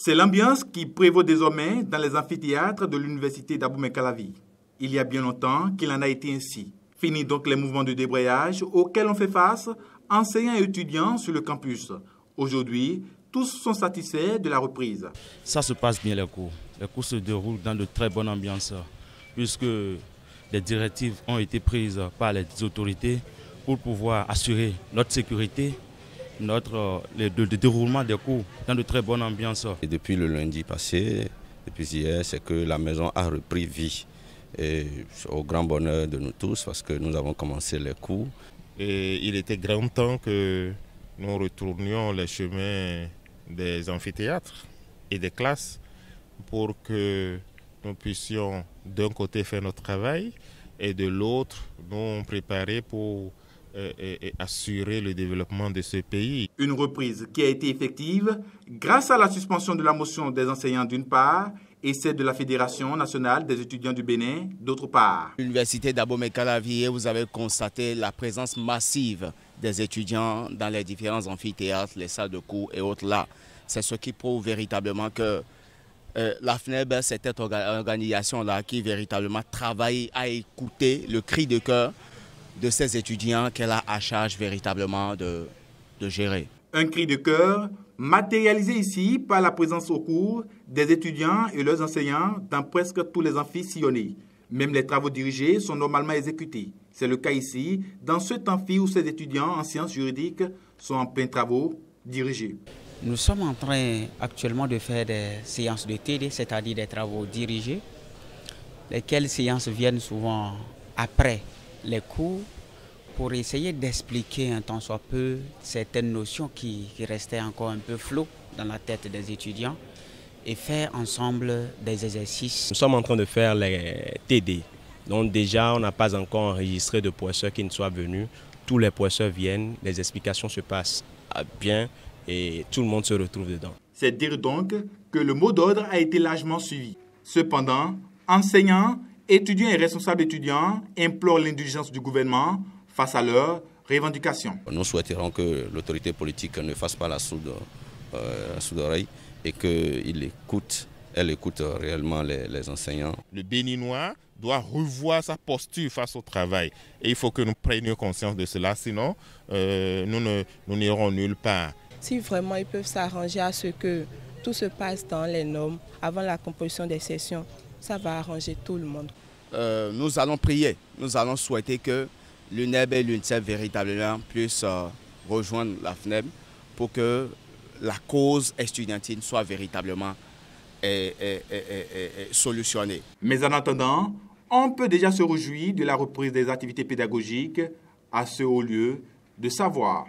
C'est l'ambiance qui prévaut désormais dans les amphithéâtres de l'université d'Abomey-Calavi. Il y a bien longtemps qu'il en a été ainsi. Fini donc les mouvements de débrayage auxquels on fait face, enseignants et étudiants sur le campus. Aujourd'hui, tous sont satisfaits de la reprise. Ça se passe bien les cours. Les cours se déroulent dans de très bonnes ambiances, puisque les directives ont été prises par les autorités pour pouvoir assurer notre sécurité, le déroulement des cours dans de très bonnes ambiances. Et depuis le lundi passé, depuis hier, c'est que la maison a repris vie. Et au grand bonheur de nous tous, parce que nous avons commencé les cours. Et il était grand temps que nous retournions les chemins des amphithéâtres et des classes pour que nous puissions d'un côté faire notre travail et de l'autre nous préparer pour assurer le développement de ce pays. Une reprise qui a été effective grâce à la suspension de la motion des enseignants d'une part et celle de la Fédération nationale des étudiants du Bénin d'autre part. L'université d'Abomey-Calavi, vous avez constaté la présence massive des étudiants dans les différents amphithéâtres, les salles de cours et autres là. C'est ce qui prouve véritablement que la FNEB, c'est cette organisation-là qui véritablement travaille à écouter le cri de cœur de ces étudiants qu'elle a à charge véritablement de gérer. Un cri de cœur matérialisé ici par la présence au cours des étudiants et leurs enseignants dans presque tous les amphis sillonnés. Même les travaux dirigés sont normalement exécutés. C'est le cas ici, dans cet amphi où ces étudiants en sciences juridiques sont en plein travaux dirigés. Nous sommes en train actuellement de faire des séances de TD, c'est-à-dire des travaux dirigés, lesquelles séances viennent souvent après les cours pour essayer d'expliquer un tant soit peu certaines notions qui restaient encore un peu floues dans la tête des étudiants et faire ensemble des exercices. Nous sommes en train de faire les TD. Donc déjà, on n'a pas encore enregistré de professeurs qui ne soient venus. Tous les professeurs viennent, les explications se passent bien et tout le monde se retrouve dedans. C'est dire donc que le mot d'ordre a été largement suivi. Cependant, enseignants, étudiants et responsables étudiants implorent l'indulgence du gouvernement face à leurs revendications. Nous souhaiterons que l'autorité politique ne fasse pas la sourde oreille et qu'elle écoute réellement les enseignants. Le Béninois doit revoir sa posture face au travail. Et il faut que nous prenions conscience de cela, sinon nous n'irons nulle part. Si vraiment ils peuvent s'arranger à ce que tout se passe dans les normes avant la composition des sessions, ça va arranger tout le monde. Nous allons prier, nous allons souhaiter que l'UNEB et l'UNICEF véritablement puissent rejoindre la FNEB pour que la cause estudiantine soit véritablement solutionnée. Mais en attendant, on peut déjà se réjouir de la reprise des activités pédagogiques à ce haut lieu de savoir.